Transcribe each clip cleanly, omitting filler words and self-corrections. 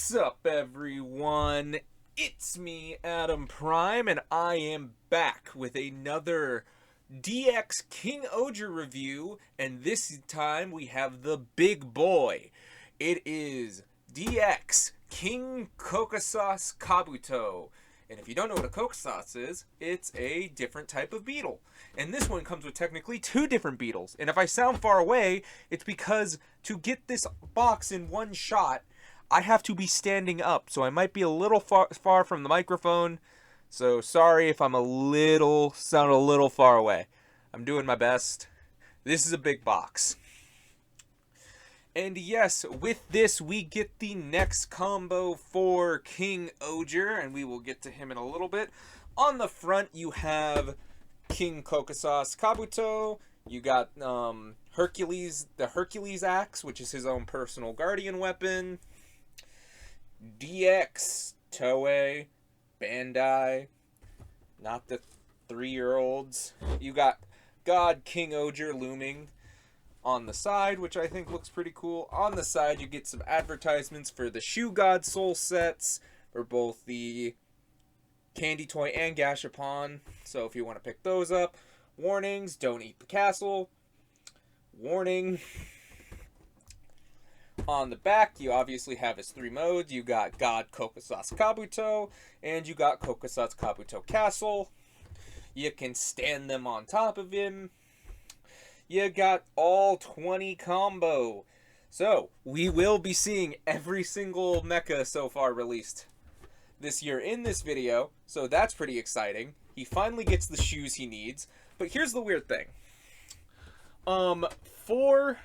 What's up, everyone? It's me, Adam Prime, and I am back with another DX KingOhger review, and this time we have the big boy. It is DX King Caucasus Kabuto. And if you don't know what a Caucasus is, it's a different type of beetle. And this one comes with technically two different beetles. And if I sound far away, it's because to get this box in one shot, I have to be standing up. So I might be a little far from the microphone. So sorry if I'm sound a little far away. I'm doing my best. This is a big box. And yes, with this, we get the next combo for KingOhger, and we will get to him in a little bit. On the front, you have King Caucasus Kabuto. You got Hercules, the Hercules axe, which is his own personal guardian weapon. DX, Toei, Bandai, not the 3-year-olds. You got God KingOhger looming on the side, which I think looks pretty cool. On the side, you get some advertisements for the Shoe God Soul sets for both the Candy Toy and Gashapon. So if you want to pick those up. Warnings, don't eat the castle. Warning. On the back, you obviously have his 3 modes. You got God Caucasus Kabuto, and you got Caucasus Kabuto Castle. You can stand them on top of him. You got all 20 combo. So, we will be seeing every single mecha so far released this year in this video. So that's pretty exciting. He finally gets the shoes he needs. But here's the weird thing. For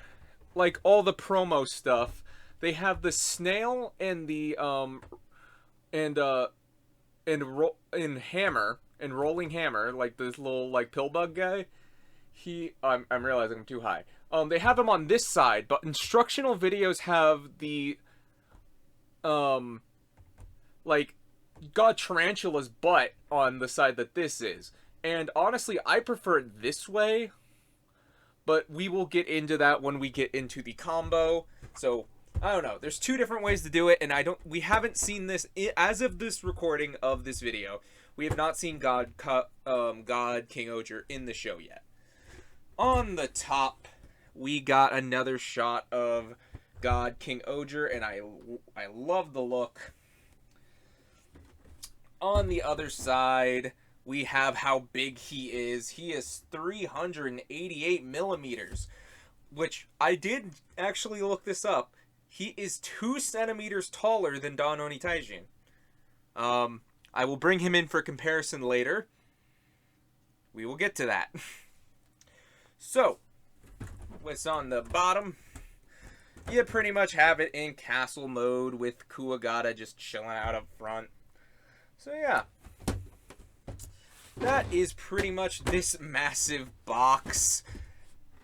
like all the promo stuff, they have the snail and the and hammer and rolling hammer, like this little like pill bug guy. I'm realizing I'm too high. They have him on this side, but instructional videos have the like God Tarantula's butt on the side that this is. And honestly, I prefer it this way, but we will get into that when we get into the combo. So, I don't know. There's 2 different ways to do it, and we haven't seen this as of this recording of this video. We have not seen God KingOhger in the show yet. On the top, we got another shot of God KingOhger, and I love the look. On the other side, we have how big he is. He is 388 millimeters, which I did actually look this up. He is 2 centimeters taller than Don Oni Taijin. I will bring him in for comparison later. We will get to that. So, what's on the bottom? You pretty much have it in castle mode with Kuwagata just chilling out up front. So yeah. That is pretty much this massive box.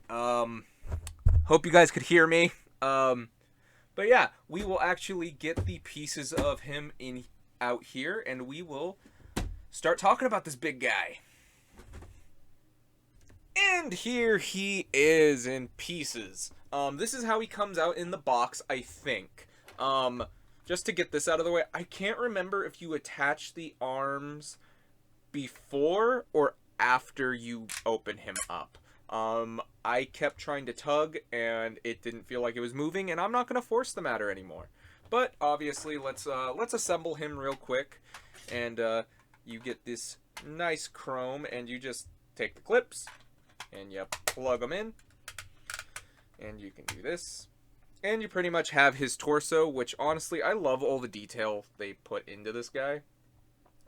Hope you guys could hear me. But yeah, we will actually get the pieces of him out here, and we will start talking about this big guy. And here he is in pieces. This is how he comes out in the box, I think. Just to get this out of the way, I can't remember if you attach the arms before or after you open him up. I kept trying to tug, and it didn't feel like it was moving, and I'm not going to force the matter anymore. But, obviously, let's assemble him real quick, and you get this nice chrome, and you just take the clips, and you plug them in, and you can do this. And you pretty much have his torso, which, honestly, I love all the detail they put into this guy.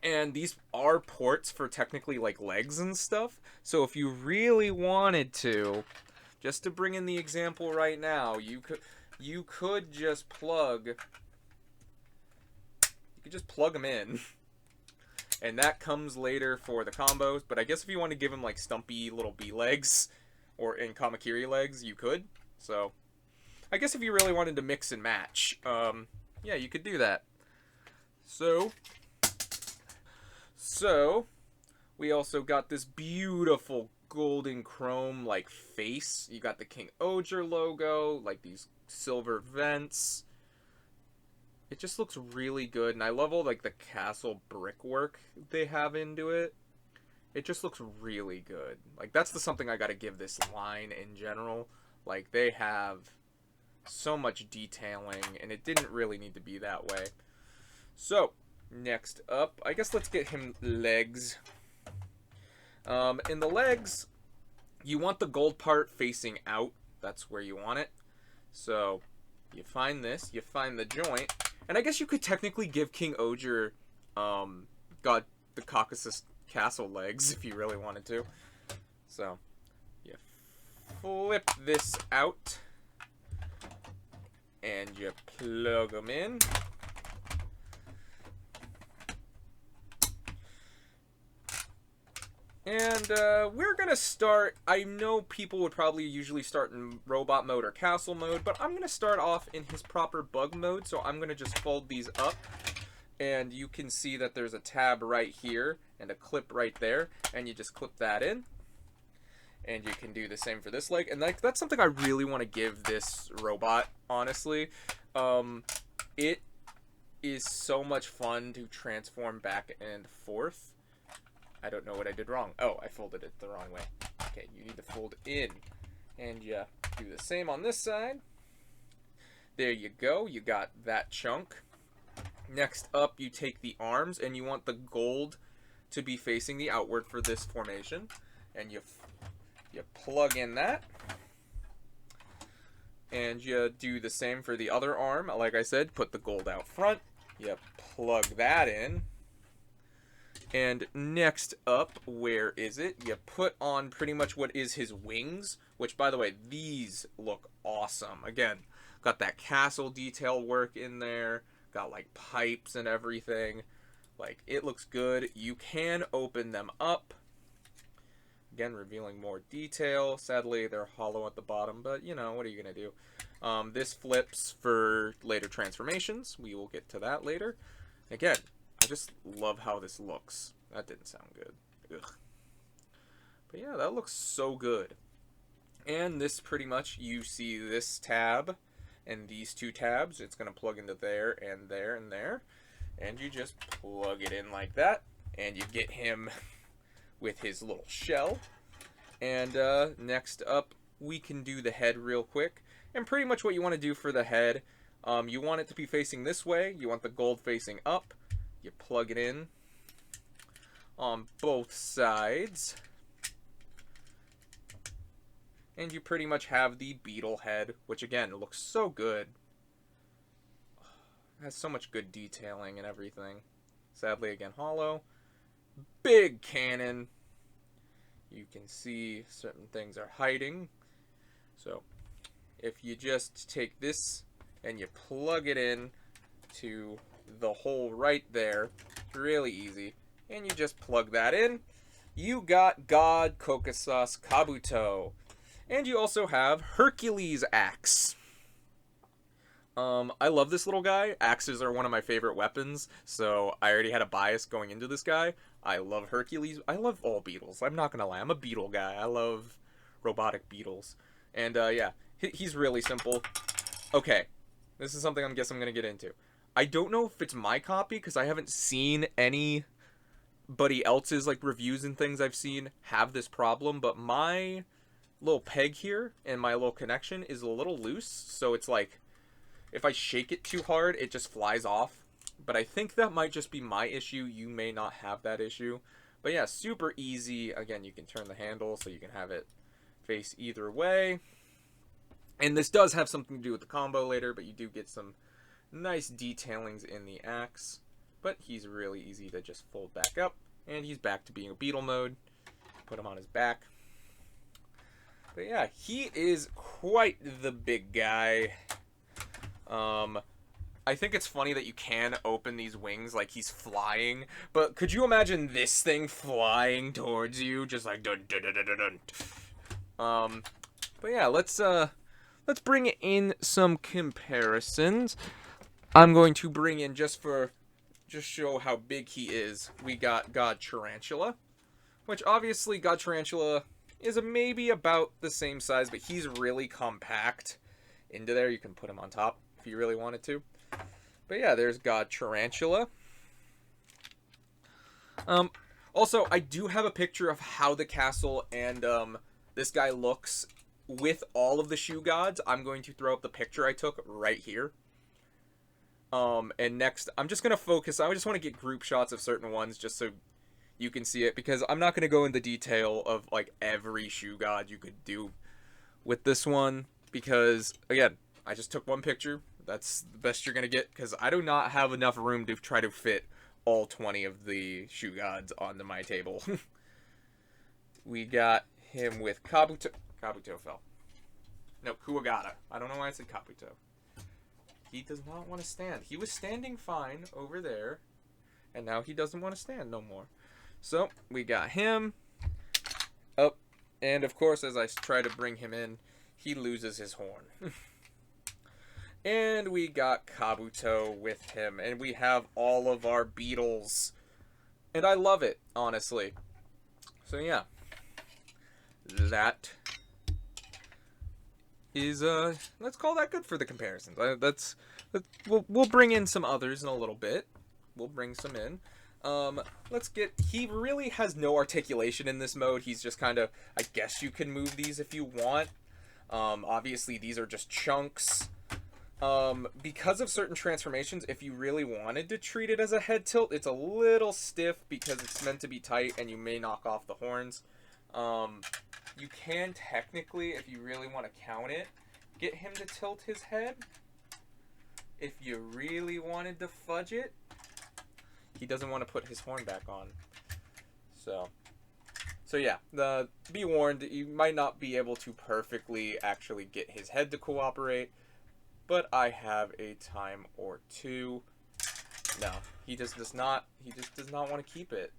And these are ports for technically like legs and stuff. So if you really wanted to, just to bring in the example right now, you could just plug them in. And that comes later for the combos. But I guess if you want to give him like stumpy little bee legs or in Kamakiri legs, you could. So I guess if you really wanted to mix and match, yeah, you could do that. So, we also got this beautiful golden chrome, like, face. You got the KingOhger logo, like these silver vents. it just looks really good, and I love all like the castle brickwork they have into it. It just looks really good. Like, that's something I gotta give this line in general. Like, they have so much detailing, and it didn't really need to be that way. So, next up, I guess let's get him legs. In the legs, you want the gold part facing out. That's where you want it. So, you find this, you find the joint, and I guess you could technically give KingOhger, the Caucasus castle legs if you really wanted to. So, you flip this out, and you plug them in. And we're going to start, I know people would probably usually start in robot mode or castle mode, but I'm going to start off in his proper bug mode, so I'm going to just fold these up. And you can see that there's a tab right here and a clip right there, and you just clip that in. And you can do the same for this leg, and that's something I really want to give this robot, honestly. It is so much fun to transform back and forth. I don't know what I did wrong. Oh, I folded it the wrong way. Okay, you need to fold in. And you do the same on this side. There you go. You got that chunk. Next up, you take the arms, and you want the gold to be facing the outward for this formation. And you plug in that. And you do the same for the other arm. Like I said, put the gold out front. You plug that in. And next up, where is it? You put on pretty much what is his wings, which, by the way, these look awesome. Again, got that castle detail work in there, got like pipes and everything. Like, it looks good. You can open them up. Again, revealing more detail. Sadly, they're hollow at the bottom, but, you know, what are you going to do? This flips for later transformations. We will get to that later. Again, I just love how this looks. That didn't sound good. Ugh. But yeah, that looks so good. And this pretty much, you see this tab and these two tabs. It's going to plug into there and there and there. And you just plug it in like that. And you get him with his little shell. And next up, we can do the head real quick. And pretty much what you want to do for the head, you want it to be facing this way. You want the gold facing up. You plug it in on both sides. And you pretty much have the beetle head, which again, it looks so good. It has so much good detailing and everything. Sadly, again, hollow. Big cannon. You can see certain things are hiding. So, if you just take this and you plug it in to the hole right there, really easy, and you just plug that in, you got God Caucasus Kabuto. And you also have Hercules axe. I love this little guy. Axes are one of my favorite weapons, so I already had a bias going into this guy. I love Hercules. I love all beetles. I'm not gonna lie, I'm a beetle guy. I love robotic beetles. And yeah, he's really simple. Okay, this is something I guess I'm gonna get into. I don't know if it's my copy, because I haven't seen anybody else's like reviews and things I've seen have this problem, but my little peg here and my little connection is a little loose, so it's like if I shake it too hard, it just flies off. But I think that might just be my issue. You may not have that issue. But yeah, super easy. Again, you can turn the handle so you can have it face either way. And this does have something to do with the combo later, but you do get some nice detailings in the axe. But he's really easy to just fold back up. And he's back to being a beetle mode. Put him on his back. But yeah, he is quite the big guy. I think it's funny that you can open these wings like he's flying, but could you imagine this thing flying towards you, just like dun dun dun dun dun? But yeah, let's bring in some comparisons. I'm going to bring in just show how big he is. We got God Tarantula, which obviously God Tarantula is maybe about the same size, but he's really compact into there. You can put him on top if you really wanted to. But yeah, there's God Tarantula. Um, Also, I do have a picture of how the castle and this guy looks with all of the shoe gods. I'm going to throw up the picture I took right here. And next, I'm just gonna focus. I just want to get group shots of certain ones just so you can see it, because I'm not gonna go into detail of like every shoe god you could do with this one, because again, I just took one picture. That's the best you're gonna get, because I do not have enough room to try to fit all 20 of the shoe gods onto my table. We got him with Kabuto. Kabuto fell. No, Kuwagata. I don't know why I said Kabuto. He does not want to stand. He was standing fine over there, and now he doesn't want to stand no more. So, we got him up, and of course, as I try to bring him in, he loses his horn. And we got Kabuto with him, and we have all of our beetles. And I love it, honestly. So yeah. That is, let's call that good for the comparisons. We'll bring in some others in a little bit. We'll bring some in. He really has no articulation in this mode. He's just kind of, I guess you can move these if you want. Obviously, these are just chunks. Because of certain transformations, if you really wanted to treat it as a head tilt, it's a little stiff because it's meant to be tight and you may knock off the horns. You can technically, if you really want to count it, get him to tilt his head. If you really wanted to fudge it, he doesn't want to put his horn back on. So yeah, be warned, you might not be able to perfectly actually get his head to cooperate, but I have a time or two. No, he just does not want to keep it.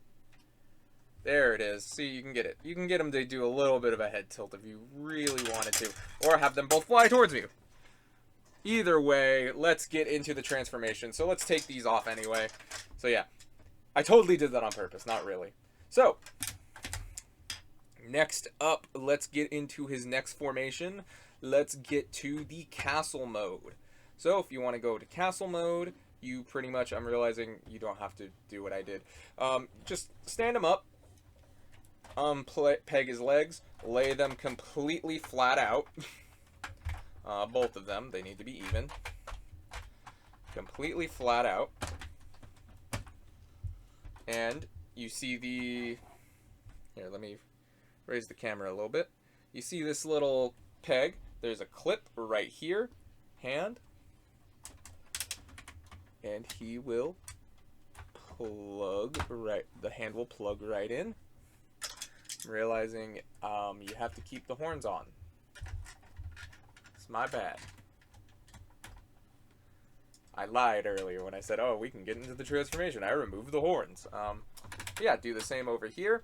There it is. See, you can get it. You can get him to do a little bit of a head tilt if you really wanted to, or have them both fly towards you. Either way, let's get into the transformation. So let's take these off anyway. So yeah, I totally did that on purpose, not really. So, next up, let's get into his next formation. Let's get to the castle mode. So if you want to go to castle mode, you pretty much, I'm realizing you don't have to do what I did. Just stand him up, peg his legs, lay them completely flat out. Both of them, they need to be even. Completely flat out. And you see the... Here, let me raise the camera a little bit. You see this little peg. There's a clip right here. Hand. And he will plug right... The hand will plug right in. I'm realizing you have to keep the horns on. It's my bad. I lied earlier when I said, oh, we can get into the transformation. I removed the horns. Yeah, do the same over here.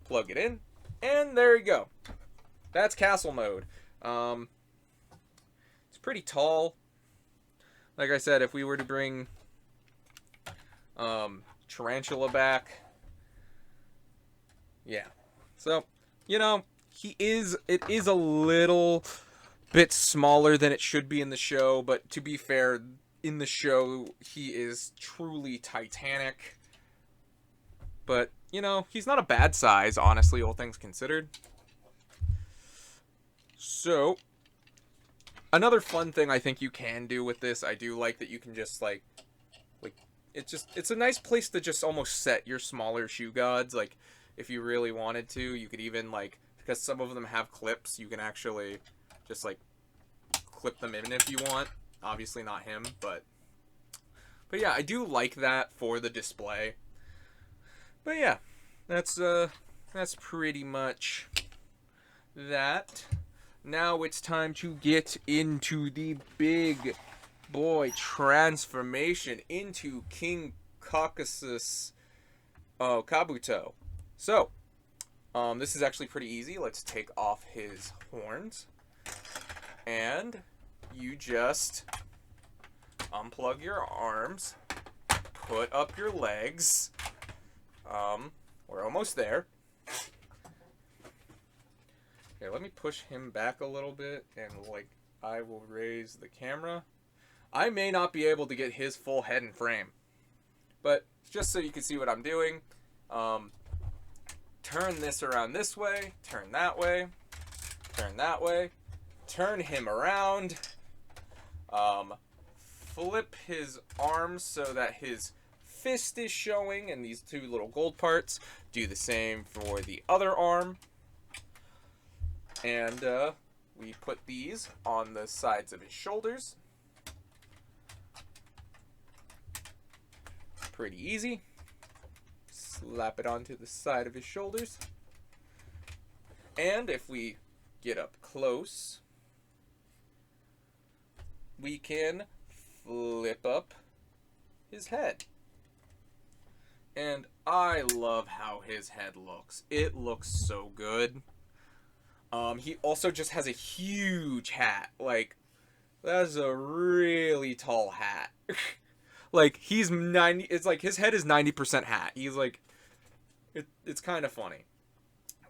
Plug it in. And there you go. That's castle mode. It's pretty tall. Like I said, if we were to bring Tarantula back. Yeah. So, you know, it is a little bit smaller than it should be in the show, but to be fair, in the show, he is truly titanic. But, you know, he's not a bad size, honestly, all things considered. So, another fun thing I think you can do with this, I do like that you can just, like it's a nice place to just almost set your smaller shoe gods. Like, if you really wanted to, you could even, like, because some of them have clips, you can actually just, like, clip them in if you want. Obviously not him, but yeah, I do like that for the display. But yeah, that's pretty much that. Now it's time to get into the big boy transformation into King Caucasus Kabuto. So, this is actually pretty easy. Let's take off his horns. And you just unplug your arms, put up your legs. We're almost there. Here, let me push him back a little bit, and, like, I will raise the camera. I may not be able to get his full head and frame. But just so you can see what I'm doing, turn this around this way, turn that way, turn that way, turn him around, flip his arms so that his fist is showing and these two little gold parts. Do the same for the other arm. And we put these on the sides of his shoulders. Pretty easy. Slap it onto the side of his shoulders. And if we get up close, we can flip up his head. And I love how his head looks. It looks so good. He also just has a huge hat. Like, that's a really tall hat. Like, he's 90, it's like his head is 90% hat. He's like, it's kind of funny.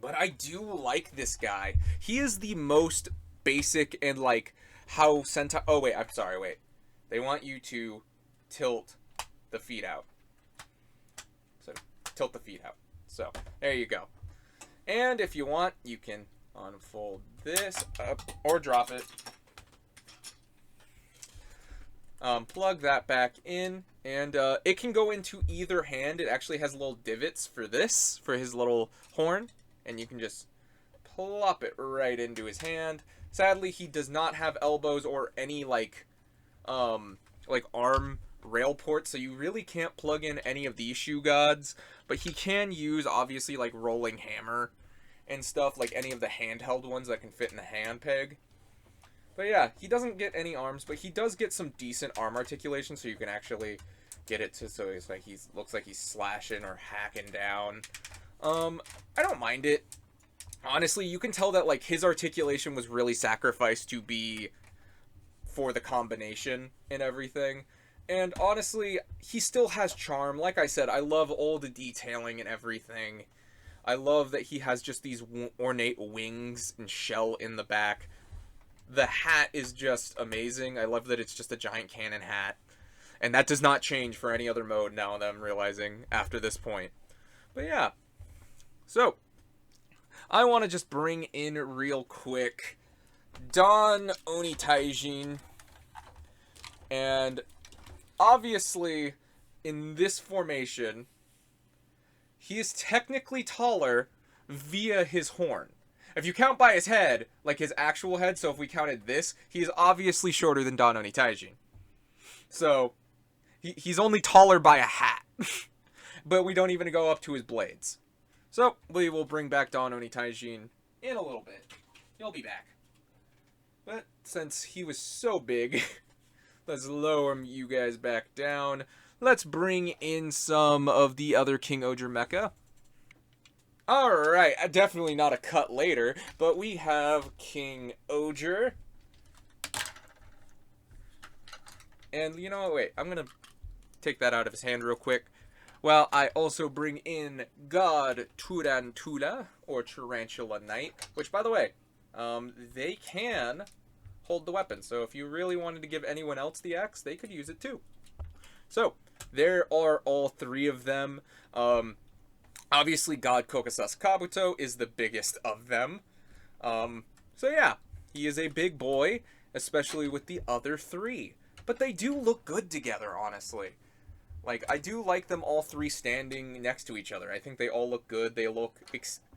But I do like this guy. He is the most basic and like how Sentai, oh wait, I'm sorry, wait. They want you to tilt the feet out. So, tilt the feet out. So, there you go. And if you want, you can unfold this up or drop it. Plug that back in, and it can go into either hand. It actually has little divots for this, for his little horn, and you can just plop it right into his hand. Sadly, he does not have elbows or any like arm rail ports, so you really can't plug in any of these shoe gods, but he can use obviously like rolling hammer and stuff, like any of the handheld ones that can fit in the hand peg. But yeah, he doesn't get any arms, but he does get some decent arm articulation, so you can actually get it to so it's like looks like he's slashing or hacking down. I don't mind it. Honestly, you can tell that like his articulation was really sacrificed to be for the combination and everything. And honestly, he still has charm. Like I said, I love all the detailing and everything. I love that he has just these ornate wings and shell in the back. The hat is just amazing. I love that it's just a giant cannon hat. And that does not change for any other mode now that I'm realizing after this point. But yeah. So, I want to just bring in real quick Don Oni Taijin. And obviously, in this formation, he is technically taller via his horn. If you count by his head, like his actual head, so if we counted this, he is obviously shorter than Don Oni Taijin. So, he's only taller by a hat. But we don't even go up to his blades. So, we will bring back Don Oni Taijin in a little bit. He'll be back. But, since he was so big, let's lower you guys back down. Let's bring in some of the other KingOhger mecha. Alright, definitely not a cut later, but we have KingOhger. And you know what, wait, I'm gonna take that out of his hand real quick. Well, I also bring in God Turantula, or Tarantula Knight, which, by the way, they can hold the weapon. So if you really wanted to give anyone else the axe, they could use it too. So, there are all three of them. Obviously, God Caucasus Kabuto is the biggest of them. So yeah, he is a big boy, especially with the other three. But they do look good together, honestly. Like, I do like them all three standing next to each other. I think they all look good. They look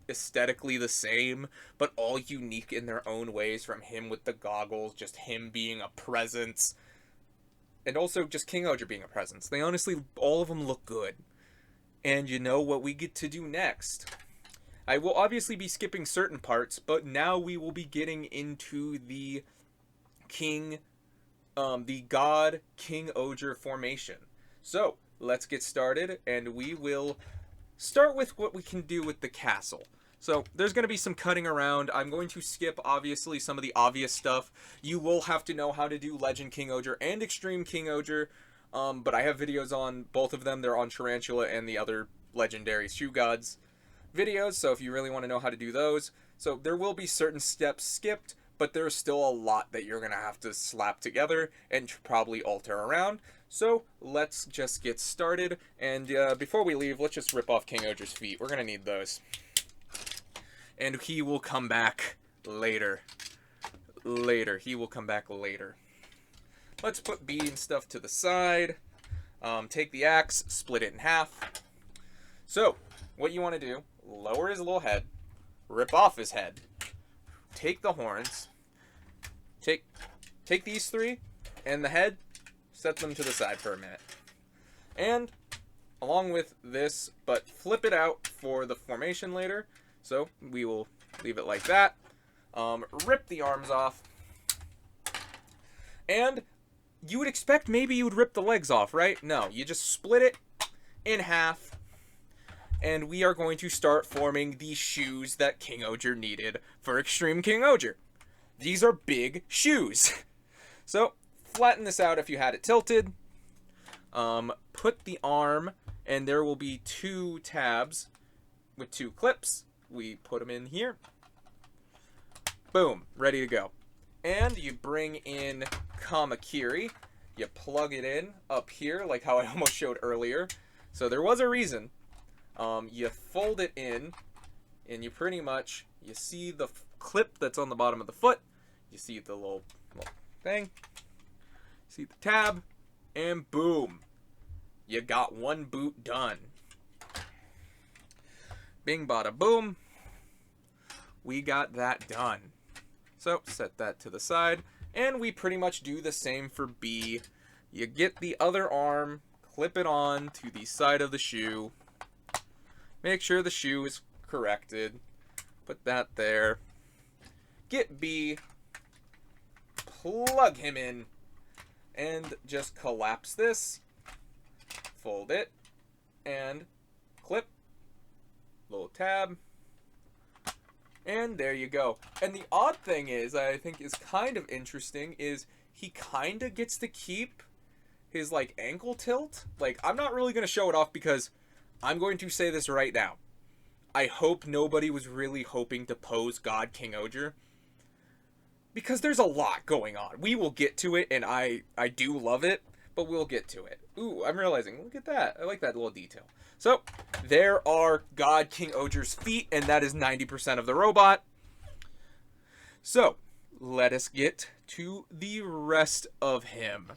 aesthetically the same, but all unique in their own ways, from him with the goggles, just him being a presence, and also just KingOhger being a presence. They honestly, all of them look good. And you know what we get to do next? I will obviously be skipping certain parts, but now we will be getting into the God KingOhger formation. So, let's get started, and we will start with what we can do with the castle. So, there's going to be some cutting around. I'm going to skip, obviously, some of the obvious stuff. You will have to know how to do Legend KingOhger and Extreme KingOhger, but I have videos on both of them. They're on Tarantula and the other Legendary Shoe Gods videos, so if you really want to know how to do those. So, there will be certain steps skipped, but there's still a lot that you're going to have to slap together and probably alter around. So let's just get started, and before we leave, let's just rip off KingOhger's feet. We're going to need those. And he will come back later. He will come back later. Let's put B and stuff to the side. Take the axe, split it in half. So, what you want to do, lower his little head, rip off his head, take the horns, take these three, and the head, set them to the side for a minute. And, along with this, but flip it out for the formation later. So, we will leave it like that. Rip the arms off. And you would expect maybe you would rip the legs off, right? No, you just split it in half. And we are going to start forming the shoes that KingOhger needed for Extreme KingOhger. These are big shoes. So, flatten this out if you had it tilted. Put the arm, and there will be 2 tabs with 2 clips. We put them in here. Boom, ready to go. And you bring in Kamakiri. You plug it in up here, like how I almost showed earlier. So there was a reason. You fold it in, and you pretty much, you see the clip that's on the bottom of the foot. You see the little thing. See the tab, and boom. You got one boot done. Bing bada boom. We got that done. So set that to the side, and we pretty much do the same for B. You get the other arm, clip it on to the side of the shoe. Make sure the shoe is corrected. Put that there. Get B, plug him in, and just collapse this. Fold it, and clip. Little tab. And there you go. And the odd thing is, I think is kind of interesting, is he kind of gets to keep his, like, ankle tilt. Like, I'm not really going to show it off because I'm going to say this right now. I hope nobody was really hoping to pose God KingOhger, because there's a lot going on. We will get to it, and I do love it, but we'll get to it. Ooh, I'm realizing, look at that. I like that little detail. So, there are God KingOhger's feet, and that is 90% of the robot. So, let us get to the rest of him.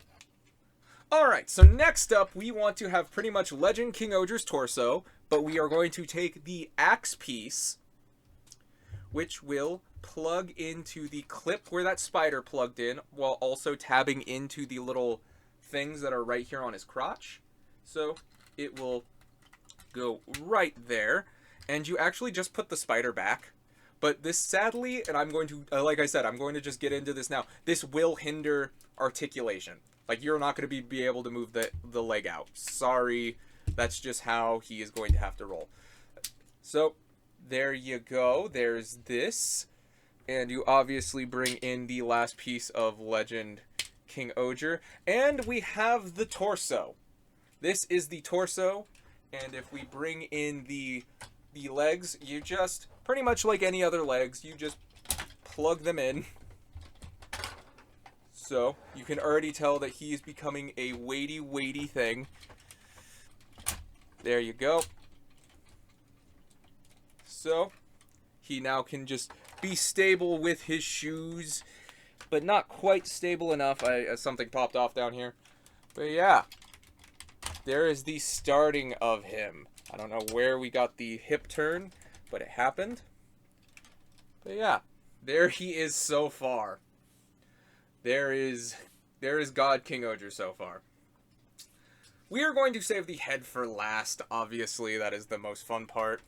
Alright, so next up, we want to have pretty much Legend KingOhger's torso, but we are going to take the axe piece, which will plug into the clip where that spider plugged in, while also tabbing into the little things that are right here on his crotch. So, it will go right there, and you actually just put the spider back. But this, sadly, and I'm going to, like I said, I'm going to just get into this now, this will hinder articulation. Like, you're not going to be able to move the leg out. Sorry, that's just how he is going to have to roll. So, there you go, there's this, and you obviously bring in the last piece of Legend KingOhger, and we have the torso. This is the torso. And if we bring in the legs, you just, pretty much like any other legs, you just plug them in. So, you can already tell that he is becoming a weighty thing. There you go. So, he now can just be stable with his shoes, but not quite stable enough. Something popped off down here. But yeah. There is the starting of him. I don't know where we got the hip turn, but it happened. But yeah, there he is so far. There is God KingOhger so far. We are going to save the head for last, obviously. That is the most fun part.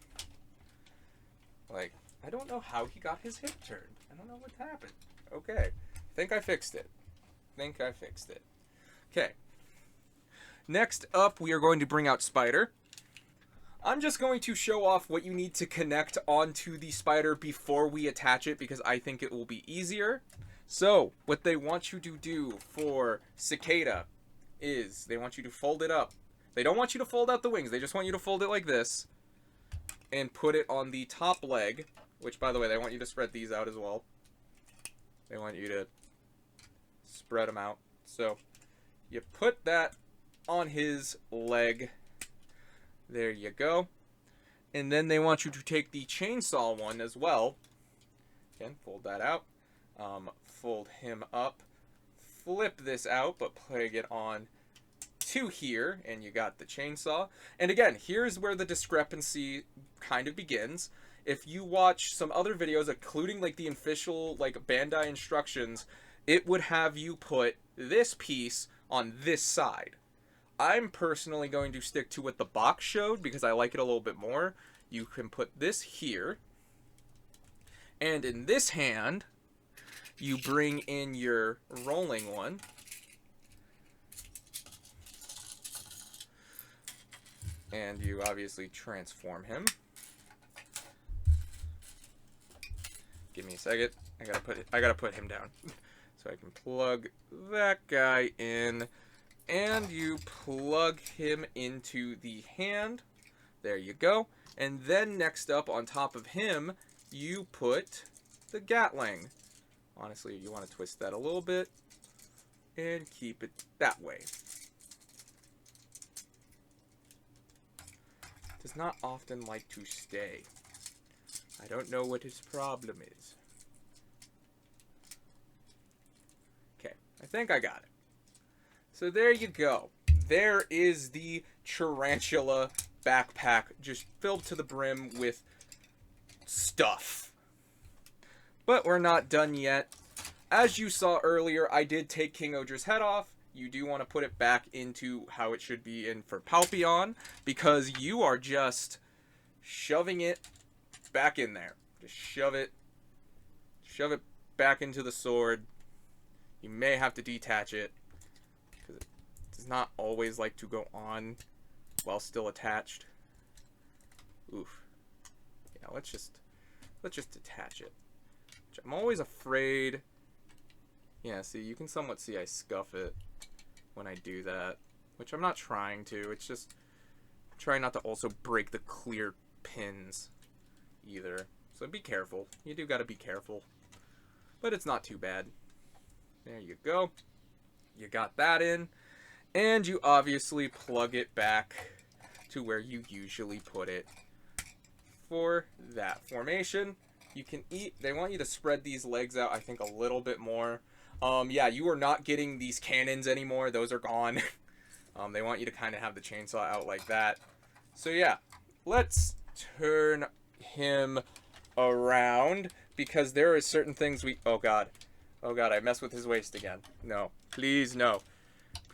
Like, I don't know how he got his hip turned. I don't know what happened. Okay. Think I fixed it. Okay. Next up, we are going to bring out Spider. I'm just going to show off what you need to connect onto the spider before we attach it, because I think it will be easier. So, what they want you to do for Cicada is they want you to fold it up. They don't want you to fold out the wings. They just want you to fold it like this and put it on the top leg, which, by the way, they want you to spread these out as well. They want you to spread them out. So you put that on his leg. There you go. And then they want you to take the chainsaw one as well. Again, fold that out. Fold him up. Flip this out, but plug it on to here, and you got the chainsaw. And again, here's where the discrepancy kind of begins. If you watch some other videos, including like the official like Bandai instructions, it would have you put this piece on this side. I'm personally going to stick to what the box showed because I like it a little bit more. You can put this here, and in this hand, you bring in your rolling one. And you obviously transform him. Give me a second. I gotta put him down. So I can plug that guy in. And you plug him into the hand. There you go. And then next up on top of him, you put the Gatling. Honestly, you want to twist that a little bit and keep it that way. Does not often like to stay. I don't know what his problem is. Okay, I think I got it. So there you go. There is the tarantula backpack just filled to the brim with stuff. But we're not done yet. As you saw earlier, I did take KingOhger's head off. You do want to put it back into how it should be in for Palpion, because you are just shoving it back in there. Just shove it back into the sword. You may have to detach it, because it does not always like to go on while still attached. Oof. Yeah, let's just detach it. I'm always afraid. Yeah, see, you can somewhat see I scuff it when I do that, which I'm not trying to. It's just trying not to also break the clear pins either. So be careful. You do got to be careful. But it's not too bad. There you go. You got that in. And you obviously plug it back to where you usually put it for that formation. You can eat. They want you to spread these legs out, I think, a little bit more. Yeah, you are not getting these cannons anymore. Those are gone. They want you to kind of have the chainsaw out like that. So yeah, let's turn him around, because there are certain things we... Oh god, I messed with his waist again. No, please, no.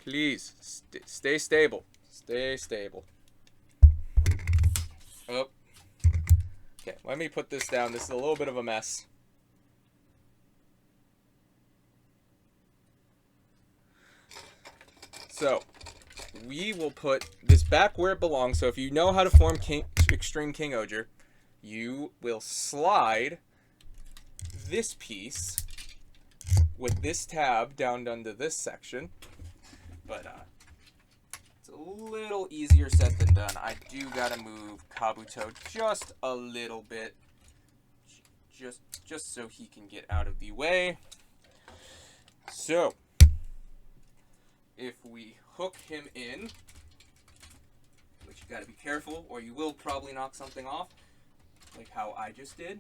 Please, stay stable. Stay stable. Oh. Okay, let me put this down. This is a little bit of a mess. So, we will put this back where it belongs. So if you know how to form Extreme KingOhger, you will slide this piece with this tab down under this section. But it's a little easier said than done. I do gotta move Kabuto just a little bit, just so he can get out of the way. So if we hook him in, which you gotta be careful, or you will probably knock something off, like how I just did.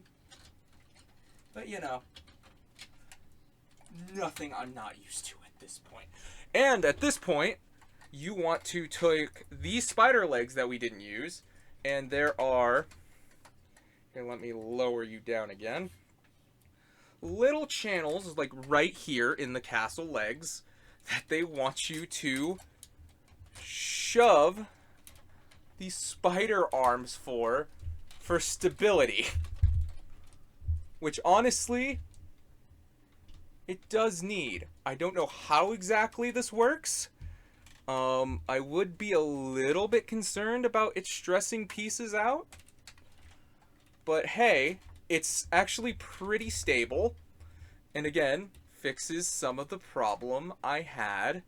But you know, nothing I'm not used to at this point. And at this point, you want to take these spider legs that we didn't use, and there are, here, let me lower you down again, little channels like right here in the castle legs that they want you to shove these spider arms for stability. Which honestly, it does need. I don't know how exactly this works. I would be a little bit concerned about it stressing pieces out. But hey, it's actually pretty stable. And again, fixes some of the problem I had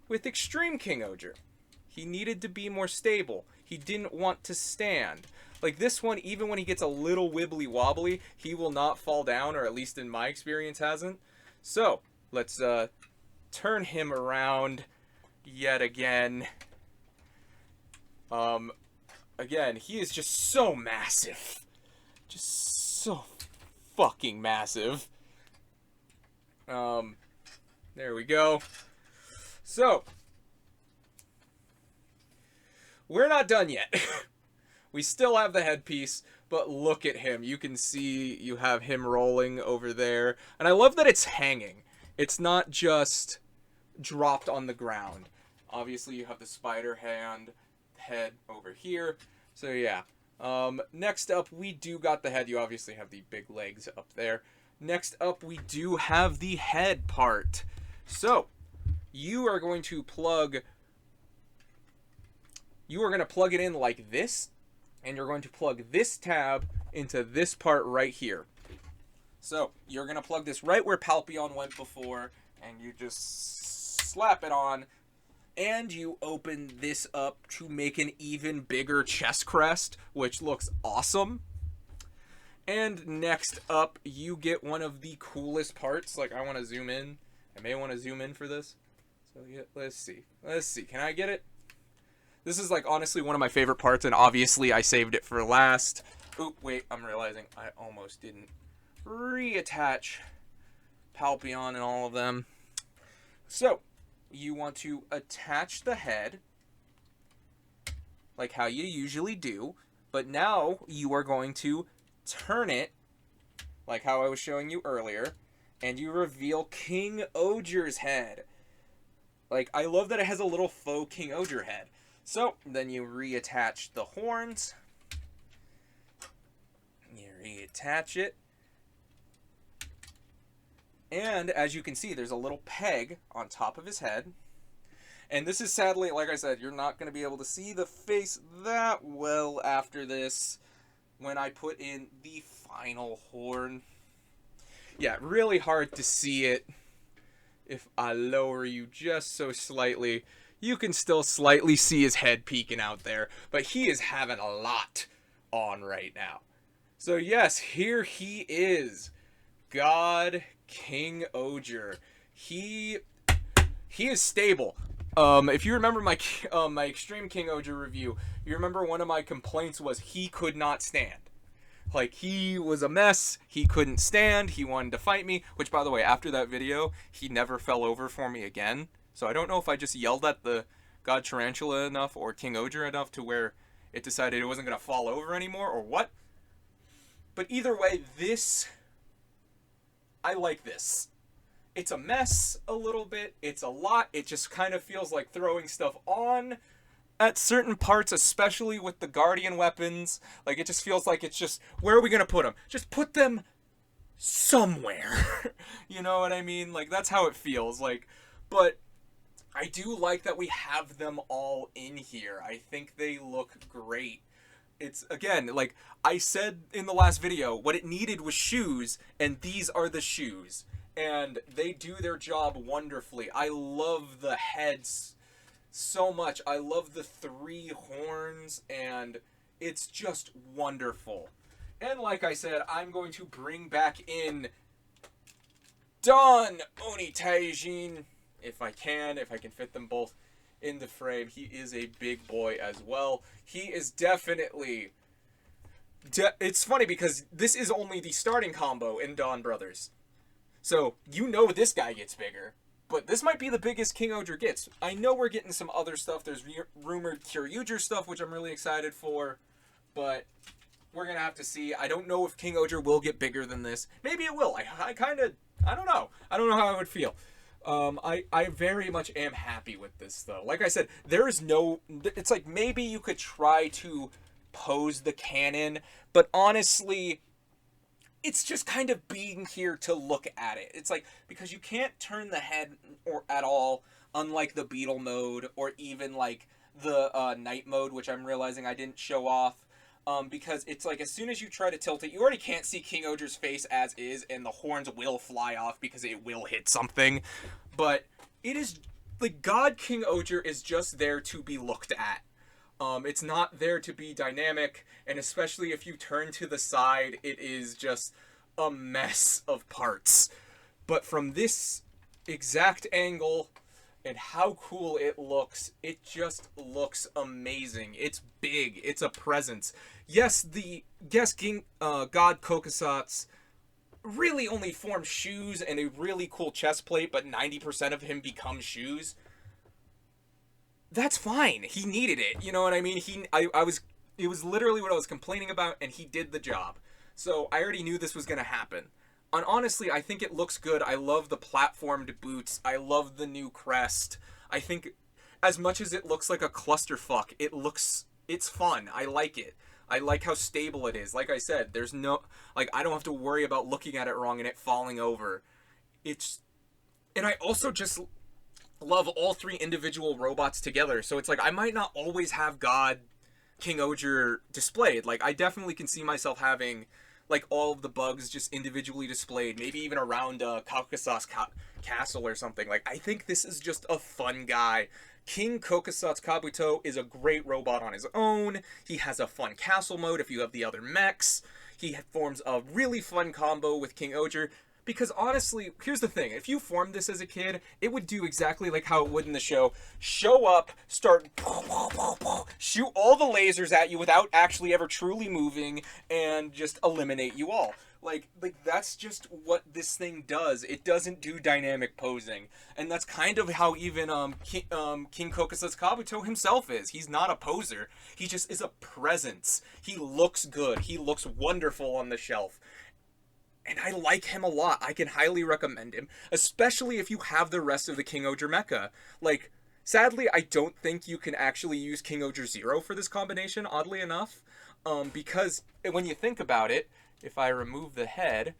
with Extreme KingOhger. He needed to be more stable. He didn't want to stand. Like this one, even when he gets a little wibbly wobbly, he will not fall down, or at least in my experience hasn't. So, let's turn him around yet again. Again, he is just so massive. Just so fucking massive. There we go. So, we're not done yet. We still have the headpiece, but look at him. You can see you have him rolling over there. And I love that it's hanging. It's not just dropped on the ground. Obviously, you have the spider head over here. So, yeah. Next up, we do got the head. You obviously have the big legs up there. Next up, we do have the head part. So, you are going to plug it in like this, and you're going to plug this tab into this part right here. So, you're going to plug this right where Palpion went before, and you just slap it on, and you open this up to make an even bigger chest crest, which looks awesome. And next up, you get one of the coolest parts. Like, I want to zoom in. I may want to zoom in for this. So, yeah, let's see. Let's see. Can I get it? This is, like, honestly one of my favorite parts, and obviously I saved it for last. Oop, wait, I'm realizing I almost didn't reattach Palpion and all of them. So, you want to attach the head, like how you usually do, but now you are going to turn it, like how I was showing you earlier, and you reveal KingOhger's head. Like, I love that it has a little faux KingOhger head. So, then you reattach the horns. You reattach it. And, as you can see, there's a little peg on top of his head. And this is sadly, like I said, you're not going to be able to see the face that well after this when I put in the final horn. Yeah, really hard to see it. If I lower you just so slightly, you can still slightly see his head peeking out there. But he is having a lot on right now. So yes, here he is. God KingOhger. He is stable. If you remember my Extreme KingOhger review, you remember one of my complaints was he could not stand. Like, he was a mess, he couldn't stand, he wanted to fight me, which, by the way, after that video, he never fell over for me again. So I don't know if I just yelled at the God Tarantula enough or KingOhger enough to where it decided it wasn't going to fall over anymore, or what. But either way, I like this. It's a mess a little bit, it's a lot, it just kind of feels like throwing stuff on at certain parts, especially with the Guardian weapons. Like, it just feels like it's just, where are we going to put them? Just put them somewhere. You know what I mean? Like, that's how it feels. Like, but I do like that we have them all in here. I think they look great. It's, again, like I said in the last video, what it needed was shoes, and these are the shoes. And they do their job wonderfully. I love the heads so much. I love the 3 horns, and it's just wonderful. And like I said, I'm going to bring back in Don Onitaijin, if I can fit them both in the frame. He is a big boy as well. He is definitely... it's funny because this is only the starting combo in Dawn Brothers. So, you know this guy gets bigger. But this might be the biggest KingOhger gets. I know we're getting some other stuff. There's rumored KingOhger stuff, which I'm really excited for. But we're going to have to see. I don't know if KingOhger will get bigger than this. Maybe it will. I don't know. I don't know how I would feel. I very much am happy with this, though. Like I said, there is no... It's like maybe you could try to pose the cannon. But honestly... it's just kind of being here to look at it. It's like, because you can't turn the head or at all, unlike the Beetle mode, or even like the Night mode, which I'm realizing I didn't show off. Because it's like, as soon as you try to tilt it, you already can't see KingOhger's face as is, and the horns will fly off because it will hit something. But it is, like, God KingOhger is just there to be looked at. It's not there to be dynamic, and especially if you turn to the side, it is just a mess of parts. But from this exact angle and how cool it just looks amazing. It's big. It's a presence. Yes, King God Caucasus really only forms shoes and a really cool chest plate, but 90% of him becomes shoes. That's fine. He needed it. You know what I mean? It was literally what I was complaining about, and he did the job. So I already knew this was going to happen. And honestly, I think it looks good. I love the platformed boots. I love the new crest. I think as much as it looks like a clusterfuck, it's fun. I like it. I like how stable it is. Like I said, there's no, like, I don't have to worry about looking at it wrong and it falling over. And I also just love all three individual robots together. So it's like, I might not always have God KingOhger displayed. Like, I definitely can see myself having, like, all of the bugs just individually displayed, maybe even around Caucasus Castle or something. Like, I think this is just a fun guy. King Caucasus Kabuto is a great robot on his own. He has a fun castle mode if you have the other mechs. He forms a really fun combo with KingOhger. Because honestly, here's the thing. If you formed this as a kid, it would do exactly like how it would in the show. Show up, start shoot all the lasers at you without actually ever truly moving, and just eliminate you all. Like that's just what this thing does. It doesn't do dynamic posing. And that's kind of how even King Caucasus Kabuto himself is. He's not a poser. He just is a presence. He looks good. He looks wonderful on the shelf. And I like him a lot. I can highly recommend him, especially if you have the rest of the KingOhger mecha. Like, sadly, I don't think you can actually use KingOhger 0 for this combination, oddly enough. Because when you think about it, if I remove the head,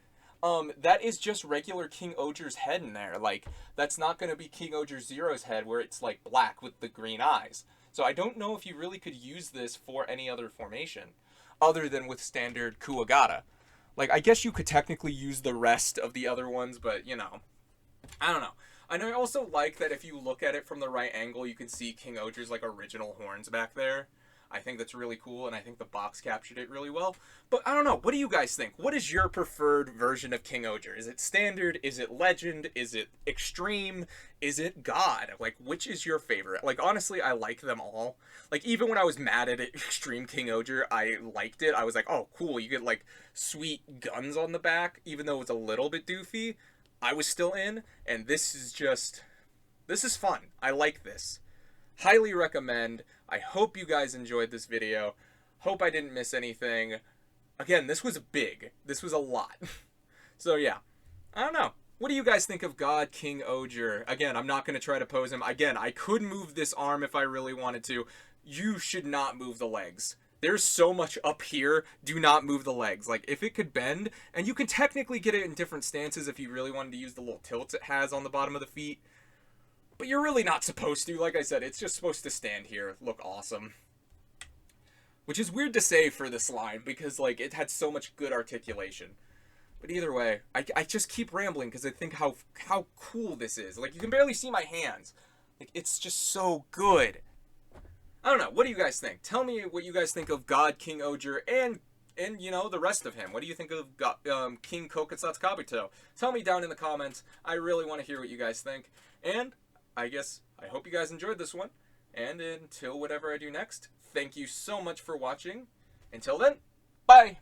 that is just regular KingOhger's head in there. Like, that's not going to be KingOhger 0's head where it's, like, black with the green eyes. So I don't know if you really could use this for any other formation, other than with standard KingOhger. Like, I guess you could technically use the rest of the other ones, but, you know, I don't know. And I also like that if you look at it from the right angle, you can see KingOhger's, like, original horns back there. I think that's really cool, and I think the box captured it really well. But I don't know. What do you guys think? What is your preferred version of KingOhger? Is it standard? Is it legend? Is it extreme? Is it God? Like, which is your favorite? Like, honestly, I like them all. Like, even when I was mad at Extreme KingOhger, I liked it. I was like, oh, cool. You get, like, sweet guns on the back, even though it's a little bit doofy. I was still in, and this is fun. I like this. Highly recommend. I hope you guys enjoyed this video. Hope I didn't miss anything. Again, this was big. This was a lot. So yeah, I don't know. What do you guys think of God KingOhger? Again, I'm not going to try to pose him. Again, I could move this arm if I really wanted to. You should not move the legs. There's so much up here. Do not move the legs. Like, if it could bend, and you can technically get it in different stances if you really wanted to use the little tilts it has on the bottom of the feet. But you're really not supposed to. Like I said, it's just supposed to stand here, look awesome. Which is weird to say for this line, because, like, it had so much good articulation. But either way, I just keep rambling because I think how cool this is. Like, you can barely see my hands. Like, it's just so good. I don't know. What do you guys think? Tell me what you guys think of God KingOhger and you know, the rest of him. What do you think of King Caucasus Kabuto? Tell me down in the comments. I really want to hear what you guys think. And I guess I hope you guys enjoyed this one. And until whatever I do next, thank you so much for watching. Until then, bye!